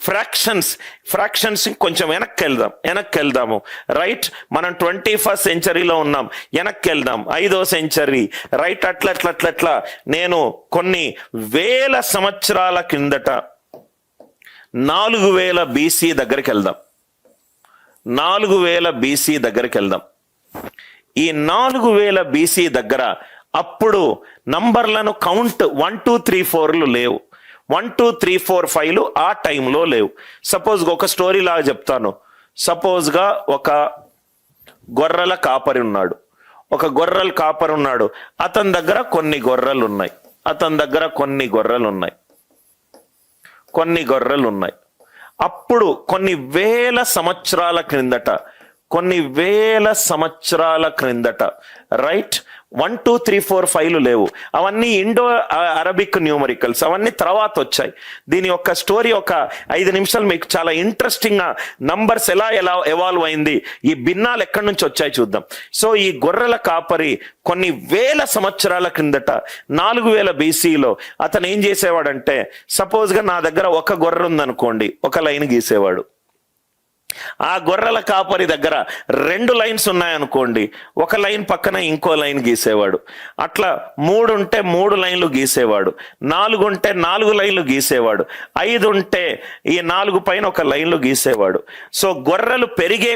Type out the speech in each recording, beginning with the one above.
Fractions కొంచెం వెనక్కి వెళ్దాము రైట్. మనం 21st సెంచరీలో ఉన్నాం, వెనక్కి వెళ్దాం 5వ సెంచరీ రైట్. అట్లా నేను కొన్ని వేల సంవత్సరాల కిందట 4000 BC దగ్గరికి వెళ్దాం. 4000 BC దగ్గరికి వెళ్దాం. ఈ 4000 BC దగ్గర అప్పుడు నంబర్లను కౌంట్ 1 2 3 4లు లేవు. 1 2 3 4 5లు ఆ టైంలో లేవు. సపోజ్గా ఒక స్టోరీ లాగా చెప్తాను. సపోజ్గా ఒక గొర్రెల కాపరి ఉన్నాడు. అతని దగ్గర కొన్ని గొర్రెలు ఉన్నాయి. అప్పుడు కొన్ని వేల సంవత్సరాల క్రిందట రైట్ 1 2 3 4 5లు లేవు. అవన్నీ ఇండో అరబిక్ న్యూమరికల్స్, అవన్నీ తర్వాత వచ్చాయి. దీని యొక్క స్టోరీ ఒక 5 నిమిషాలు మీకు చాలా ఇంట్రెస్టింగ్ గా నంబర్స్ ఎలా ఎవాల్వ్ అయింది, ఈ భిన్నాలు ఎక్కడి నుంచి వచ్చాయి చూద్దాం. సో ఈ గొర్రెల కాపరి కొన్ని వేల సంవత్సరాల క్రిందట 4000 BCలో అతను ఏం చేసేవాడంటే, సపోజ్గా నా దగ్గర ఒక గొర్రె ఉందనుకోండి, ఒక లైన్ గీసేవాడు. ఆ గొర్రెల కాపరి దగ్గర 2 లైన్స్ ఉన్నాయనుకోండి, ఒక లైన్ పక్కన ఇంకో లైన్ గీసేవాడు. అట్లా 3 ఉంటే 3 లైన్లు గీసేవాడు, 4 ఉంటే 4 లైన్లు గీసేవాడు, 5 ఉంటే ఈ 4 పైన ఒక లైన్లు గీసేవాడు. సో గొర్రెలు పెరిగే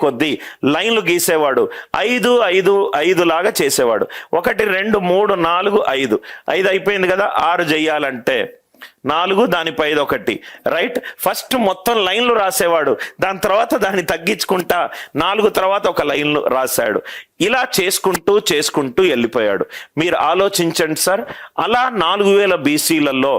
కొద్దీ లైన్లు గీసేవాడు. 5 5 5 లాగా చేసేవాడు. 1 2 3 4 5 అయిపోయింది కదా. 6 చెయ్యాలంటే 4 దానిపై 1 రైట్. ఫస్ట్ మొత్తం లైన్లు రాసేవాడు, దాని తర్వాత దాన్ని తగ్గించుకుంటా 4 తర్వాత ఒక లైన్లు రాశాడు. ఇలా చేసుకుంటూ వెళ్ళిపోయాడు. మీరు ఆలోచించండి సార్, అలా 4000 BCలలో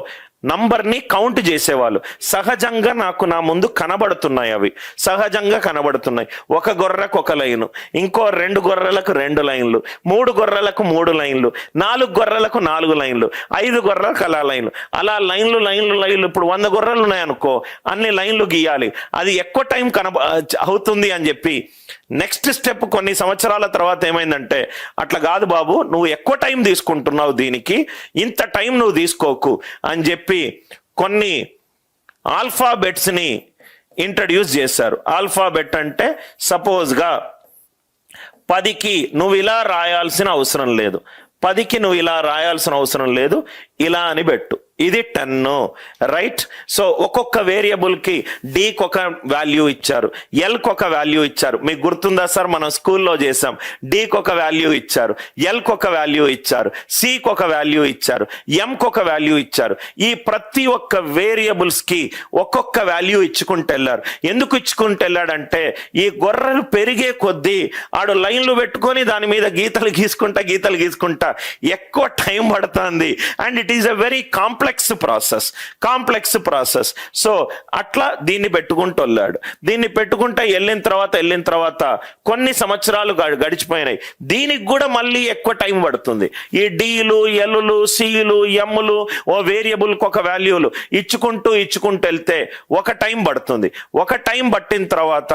నంబర్ని కౌంట్ చేసేవాళ్ళు. సహజంగా నాకు నా ముందు కనబడుతున్నాయి, అవి సహజంగా కనబడుతున్నాయి. ఒక గొర్రెకు ఒక లైను, ఇంకో 2 గొర్రెలకు 2 లైన్లు, 3 గొర్రెలకు 3 లైన్లు, 4 గొర్రెలకు 4 లైన్లు, 5 గొర్రెలకు అలా లైన్లు, అలా లైన్లు. ఇప్పుడు 100 గొర్రెలు ఉన్నాయనుకో, అన్ని లైన్లు గీయాలి. అది ఎక్కువ టైం అవుతుంది అని చెప్పి నెక్స్ట్ స్టెప్ కొన్ని సంవత్సరాల తర్వాత ఏమైందంటే, అట్లా కాదు బాబు, నువ్వు ఎక్కువ టైం తీసుకుంటున్నావు, దీనికి ఇంత టైం నువ్వు తీసుకోకు అని చెప్పి కొన్ని ఆల్ఫాబెట్స్ ని ఇంట్రడ్యూస్ చేశారు. ఆల్ఫాబెట్ అంటే సపోజ్గా 10కి నువ్వు ఇలా రాయాల్సిన అవసరం లేదు, 10కి నువ్వు ఇలా రాయాల్సిన అవసరం లేదు, ఇలా అని పెట్టు. ఇది 10 రైట్. సో ఒక్కొక్క వేరియబుల్కి డీకి ఒక వాల్యూ ఇచ్చారు, ఎల్కి ఒక వాల్యూ ఇచ్చారు. మీకు గుర్తుందా సార్, మనం స్కూల్లో చేసాం. డీకి ఒక వాల్యూ ఇచ్చారు, ఎల్కి ఒక వాల్యూ ఇచ్చారు, సికి ఒక వాల్యూ ఇచ్చారు, ఎంకి ఒక వాల్యూ ఇచ్చారు. ఈ ప్రతి ఒక్క వేరియబుల్స్కి ఒక్కొక్క వాల్యూ ఇచ్చుకుంటూ వెళ్ళారు. ఎందుకు ఇచ్చుకుంటూ వెళ్ళాడంటే, ఈ గొర్రెలు పెరిగే కొద్దీ ఆడు లైన్లు పెట్టుకొని దాని మీద గీతలు గీసుకుంటా ఎక్కువ టైం పడుతుంది. And it is a very complex process. So అట్లా దీన్ని పెట్టుకుంటూ వెళ్ళాడు. దీన్ని పెట్టుకుంటా వెళ్ళిన తర్వాత కొన్ని సంవత్సరాలు గడిచిపోయినాయి. దీనికి కూడా మళ్ళీ ఎక్కువ టైం పడుతుంది. ఈ డీలు, ఎల్లు, సిలు, ఎమ్ములు, ఓ వేరియబుల్కి ఒక వాల్యూలు ఇచ్చుకుంటూ వెళ్తే ఒక టైం పడుతుంది. ఒక టైం పట్టిన తర్వాత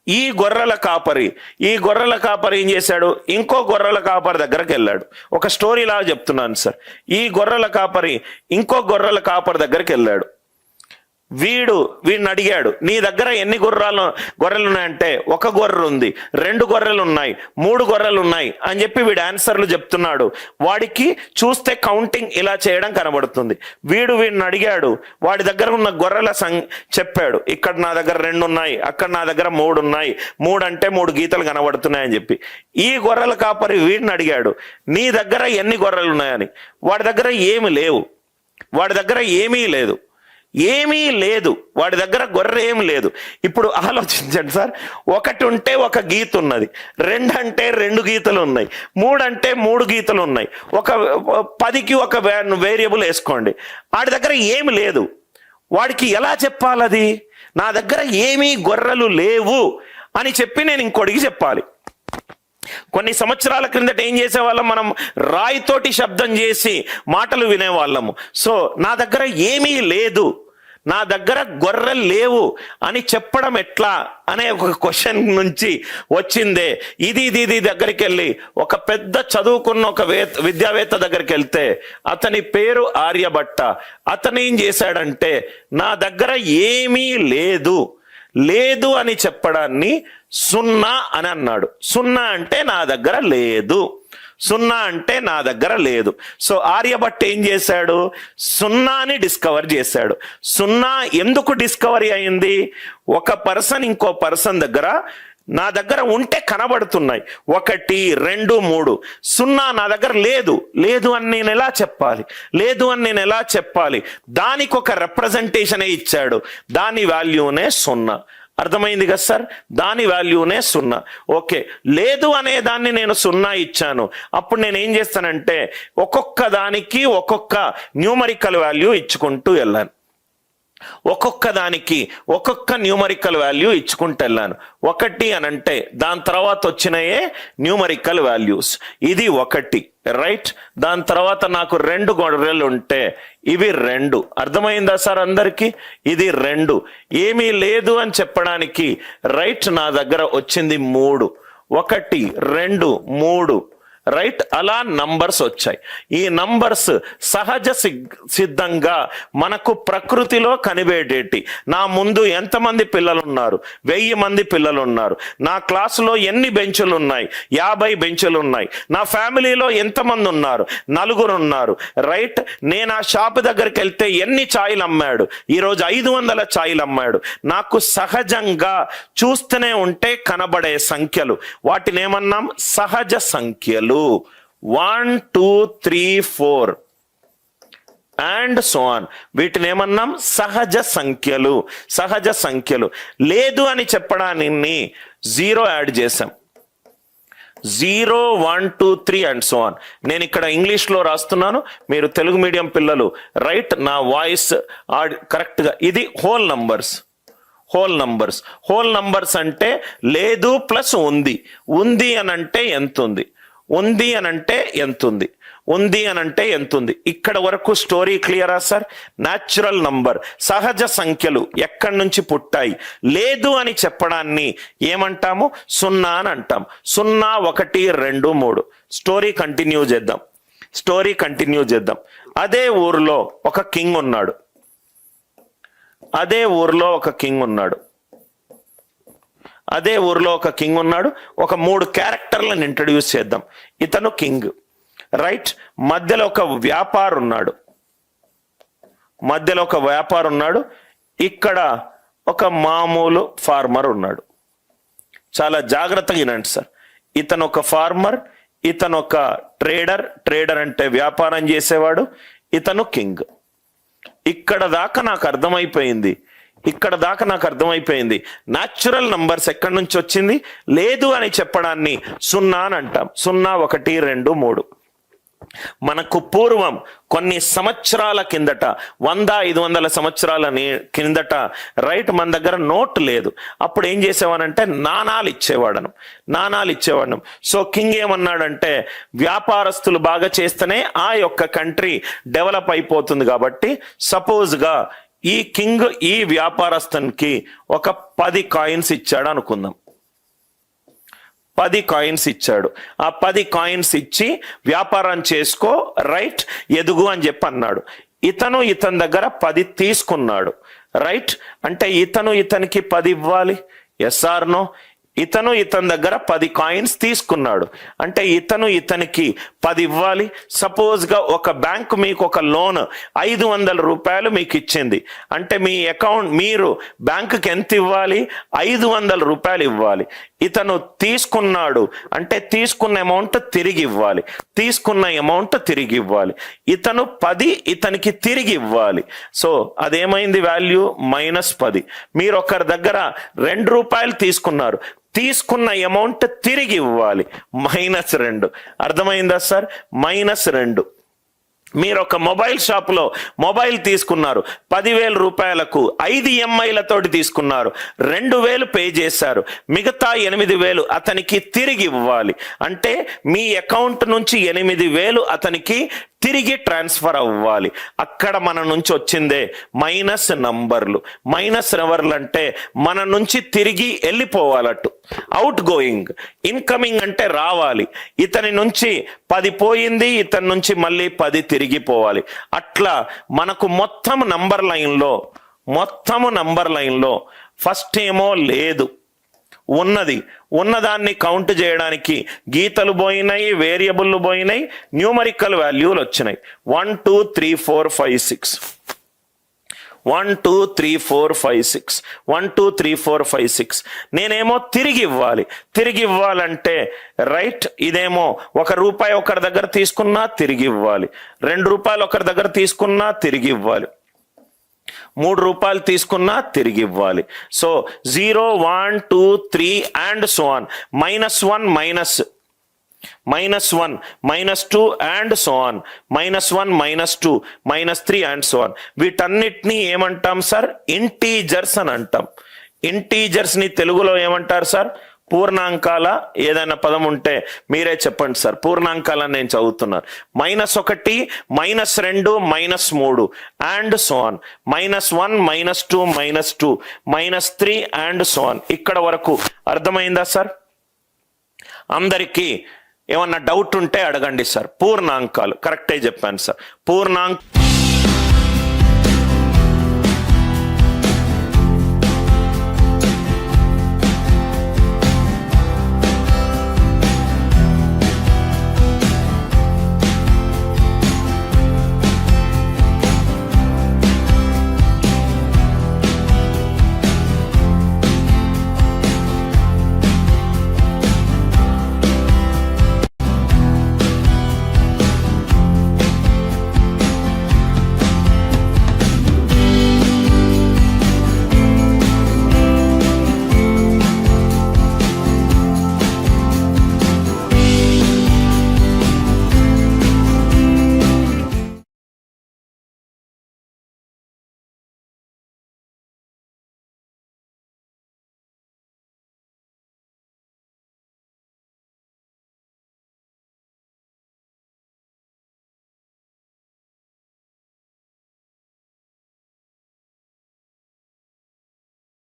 ఈ గొర్రెల కాపరి ఏం చేశాడు, ఇంకో గొర్రెల కాపరి దగ్గరకు వెళ్ళాడు. ఒక స్టోరీ లాగా చెప్తున్నాను సార్. ఈ గొర్రెల కాపరి ఇంకో గొర్రెల కాపరి దగ్గరికి వెళ్ళాడు. వీడిని అడిగాడు, నీ దగ్గర ఎన్ని గొర్రెలు ఉన్నాయంటే, ఒక గొర్రె ఉంది, 2 గొర్రెలు ఉన్నాయి, 3 గొర్రెలు ఉన్నాయి అని చెప్పి వీడు ఆన్సర్లు చెప్తున్నాడు. వాడికి చూస్తే కౌంటింగ్ ఇలా చేయడం కనబడుతుంది. వీడిని అడిగాడు, వాడి దగ్గర ఉన్న గొర్రెల చెప్పాడు. ఇక్కడ నా దగ్గర 2 ఉన్నాయి, అక్కడ నా దగ్గర 3 ఉన్నాయి, 3 అంటే 3 గీతలు కనబడుతున్నాయి అని చెప్పి. ఈ గొర్రెల కాపరి వీడిని అడిగాడు, నీ దగ్గర ఎన్ని గొర్రెలు ఉన్నాయని. వాడి దగ్గర ఏమీ లేదు, వాడి దగ్గర గొర్రె ఏమి లేదు. ఇప్పుడు ఆలోచించండి సార్, 1 ఉంటే 1 గీత ఉన్నది, 2 అంటే 2 గీతలు ఉన్నాయి, 3 అంటే 3 గీతలు ఉన్నాయి, 10కి ఒక వేరియబుల్ వేసుకోండి. వాడి దగ్గర ఏమి లేదు. వాడికి ఎలా చెప్పాలది, నా దగ్గర ఏమీ గొర్రెలు లేవు అని చెప్పి నేను ఇంకోటికి చెప్పాలి. కొన్ని సంవత్సరాల క్రిందట ఏం చేసేవాళ్ళం, మనం రాయితోటి శబ్దం చేసి మాటలు వినేవాళ్ళము. సో నా దగ్గర ఏమీ లేదు, నా దగ్గర గొర్రెలు లేవు అని చెప్పడం ఎట్లా అనే ఒక క్వశ్చన్ నుంచి వచ్చిందే. ఇది దగ్గరికి వెళ్ళి ఒక పెద్ద చదువుకున్న ఒక విద్యావేత్త దగ్గరికి వెళ్తే అతని పేరు ఆర్యభట్ట. అతను ఏం చేశాడంటే నా దగ్గర ఏమీ లేదు అని చెప్పడాన్ని సున్నా అని అన్నాడు. సున్నా అంటే నా దగ్గర లేదు, సున్నా అంటే నా దగ్గర లేదు. సో ఆర్యభట్ట ఏం చేశాడు? సున్నాని డిస్కవర్ చేశాడు. సున్నా ఎందుకు డిస్కవరీ అయింది? ఒక పర్సన్ ఇంకో పర్సన్ దగ్గర నా దగ్గర ఉంటే కనబడుతున్నాయి 1 2 3, సున్నా నా దగ్గర లేదు అని నేను ఎలా చెప్పాలి? దానికి ఒక రిప్రజెంటేషన్ ఇచ్చాడు. దాని వాల్యూనే సున్నా. అర్థమైంది కదా సార్? దాని వాల్యూనే సున్నా. ఓకే, లేదు అనే దాన్ని నేను సున్నా ఇచ్చాను. అప్పుడు నేను ఏం చేస్తానంటే ఒక్కొక్క దానికి ఒక్కొక్క న్యూమరికల్ వాల్యూ ఇచ్చుకుంటూ వెళ్ళాను. ఒక్కొక్క దానికి ఒక్కొక్క న్యూమరికల్ వాల్యూ ఇచ్చుకుంటూ వెళ్ళాను. 1 అని అంటే దాని తర్వాత వచ్చినాయే న్యూమరికల్ వాల్యూస్. ఇది 1, రైట్. దాని తర్వాత నాకు 2 గొర్రెలు ఉంటే ఇవి 2. అర్థమైందా సార్ అందరికి? ఇది 2. ఏమీ లేదు అని చెప్పడానికి రైట్ నా దగ్గర వచ్చింది 3. 1 2 3, రైట్. అలా నంబర్స్ వచ్చాయి. ఈ నంబర్స్ సహజ సిద్ధంగా మనకు ప్రకృతిలో కనిపెట్టేటి. నా ముందు ఎంతమంది పిల్లలు ఉన్నారు? 1000 మంది పిల్లలు ఉన్నారు. నా క్లాసులో ఎన్ని బెంచులు ఉన్నాయి? 50 బెంచులు ఉన్నాయి. నా ఫ్యామిలీలో ఎంతమంది ఉన్నారు? 4 ఉన్నారు, రైట్. నేను ఆ షాప్ దగ్గరికి వెళ్తే ఎన్ని ఛాయలు అమ్మాడు? ఈరోజు 500 ఛాయలు అమ్మాడు. నాకు సహజంగా చూస్తూనే ఉంటే కనబడే సంఖ్యలు, వాటిని ఏమన్నాం? సహజ సంఖ్యలు. 1 2 3 4 అండ్ సో ఆన్. వీటిని ఏమన్నాం? సహజ సంఖ్యలు. లేదు అని చెప్పడానికి 0 యాడ్ చేసాం. 0 1 2 3 అండ్ సో ఆన్. నేను ఇక్కడ ఇంగ్లీష్లో రాస్తున్నాను, మీరు తెలుగు మీడియం పిల్లలు రైట్ నా వాయిస్ కరెక్ట్గా. ఇది హోల్ నంబర్స్. హోల్ నంబర్స్ అంటే లేదు ప్లస్ ఉంది అని అంటే ఎంత ఉంది? ఉంది అని అంటే ఎంత ఉంది? ఇక్కడ వరకు స్టోరీ క్లియరా సార్? న్యాచురల్ నంబర్, సహజ సంఖ్యలు ఎక్కడి నుంచి పుట్టాయి? లేదు అని చెప్పడాన్ని ఏమంటాము? సున్నా అని అంటాం. 0 1 2 3. స్టోరీ కంటిన్యూ చేద్దాం. అదే ఊరిలో ఒక కింగ్ ఉన్నాడు. ఒక 3 క్యారెక్టర్లను ఇంట్రడ్యూస్ చేద్దాం. ఇతను కింగ్, రైట్. మధ్యలో ఒక వ్యాపారి ఉన్నాడు. ఇక్కడ ఒక మామూలు ఫార్మర్ ఉన్నాడు. చాలా జాగ్రత్తగా వినండి సార్. ఇతను ఒక ఫార్మర్, ఇతను ఒక ట్రేడర్ అంటే వ్యాపారం చేసేవాడు. ఇతను కింగ్. ఇక్కడ దాకా నాకు అర్థమైపోయింది. న్యాచురల్ నంబర్స్ ఎక్కడి నుంచి వచ్చింది? లేదు అని చెప్పడాన్ని సున్నా అని అంటాం. 0 1 2 3. మనకు పూర్వం కొన్ని సంవత్సరాల కిందట, 100-500 సంవత్సరాల కిందట, రైట్, మన దగ్గర నోట్ లేదు. అప్పుడు ఏం చేసేవాడంటే నాణాలు ఇచ్చేవాడు. సో కింగ్ ఏమన్నాడంటే వ్యాపారస్తులు బాగా చేస్తేనే ఆ యొక్క కంట్రీ డెవలప్ అయిపోతుంది. కాబట్టి సపోజ్గా ఈ కింగ్ ఈ వ్యాపారస్తునికి ఒక 10 కాయిన్స్ ఇచ్చాడు అనుకుందాం. 10 కాయిన్స్ ఇచ్చాడు. ఆ 10 కాయిన్స్ ఇచ్చి వ్యాపారం చేసుకో, రైట్, ఎదుగు అని చెప్పి అన్నాడు. ఇతని దగ్గర 10 తీసుకున్నాడు, రైట్. అంటే ఇతనికి 10 ఇవ్వాలి, ఎస్ ఆర్ నో? ఇతని దగ్గర 10 కాయిన్స్ తీసుకున్నాడు, అంటే ఇతనికి 10 ఇవ్వాలి. సపోజ్గా ఒక బ్యాంకు మీకు ఒక లోన్ 500 రూపాయలు మీకు ఇచ్చింది, అంటే మీ అకౌంట్ మీరు బ్యాంకుకి ఎంత ఇవ్వాలి? 500 రూపాయలు ఇవ్వాలి. ఇతను తీసుకున్నాడు అంటే తీసుకున్న అమౌంట్ తిరిగి ఇవ్వాలి. ఇతను 10 ఇతనికి తిరిగి ఇవ్వాలి. సో అదేమైంది? వాల్యూ -10. మీరు ఒకరి దగ్గర 2 రూపాయలు తీసుకున్న అమౌంట్ తిరిగి ఇవ్వాలి, -2. అర్థమైందా సార్? -2. మీరు ఒక మొబైల్ షాపులో మొబైల్ తీసుకున్నారు, 10,000 రూపాయలకు 5 EMIలతోటి తీసుకున్నారు, 2,000 పే చేశారు, మిగతా 8,000 అతనికి తిరిగి ఇవ్వాలి. అంటే మీ అకౌంట్ నుంచి 8,000 అతనికి తిరిగి ట్రాన్స్ఫర్ అవ్వాలి. అక్కడ మన నుంచి వచ్చిందే మైనస్ నంబర్లు. మైనస్ నంబర్లు అంటే మన నుంచి తిరిగి వెళ్ళిపోవాలట్టు, అవుట్ గోయింగ్. ఇన్కమింగ్ అంటే రావాలి. ఇతని నుంచి 10 పోయింది, ఇతని నుంచి మళ్ళీ 10 తిరిగిపోవాలి. అట్లా మనకు మొత్తం నంబర్ లైన్లో ఫస్ట్ ఏమో లేదు, ఉన్నదాన్ని కౌంట్ చేయడానికి గీతలు పోయినాయి, వేరియబుల్ పోయినాయి, న్యూమరికల్ వాల్యూలు వచ్చినాయి. 1 2 3 4 5 6 1 2 3 4 5 6 1 2 3 4 5 6. నేనేమో తిరిగి ఇవ్వాలంటే రైట్, ఇదేమో ₹1 ఒకరి దగ్గర తీసుకున్నా తిరిగి ఇవ్వాలి, ₹2 ఒకరి దగ్గర తీసుకున్నా తిరిగి ఇవ్వాలి, ₹3 తీసుకున్నా తిరిగి ఇవ్వాలి. So 0 1 2 3 and so on. -1 -2 and so on. -1 -2 -3 and so on. వీటన్నిటినీ ఏమంటాం సార్? ఇంటీజర్స్ అని అంటాం. ఇంటీజర్స్ ని తెలుగులో ఏమంటారు సార్? పూర్ణాంకాల. ఏదైనా పదం ఉంటే మీరే చెప్పండి సార్. పూర్ణాంకాలని నేను చదువుతున్నాను. -1 -2 -3 and so on. -1 -2 -2 -3 and so on. ఇక్కడ వరకు అర్థమైందా సార్? అందరికీ ఏమన్నా డౌట్ ఉంటే అడగండి సార్. పూర్ణాంకాలు కరెక్టే చెప్పాను సార్.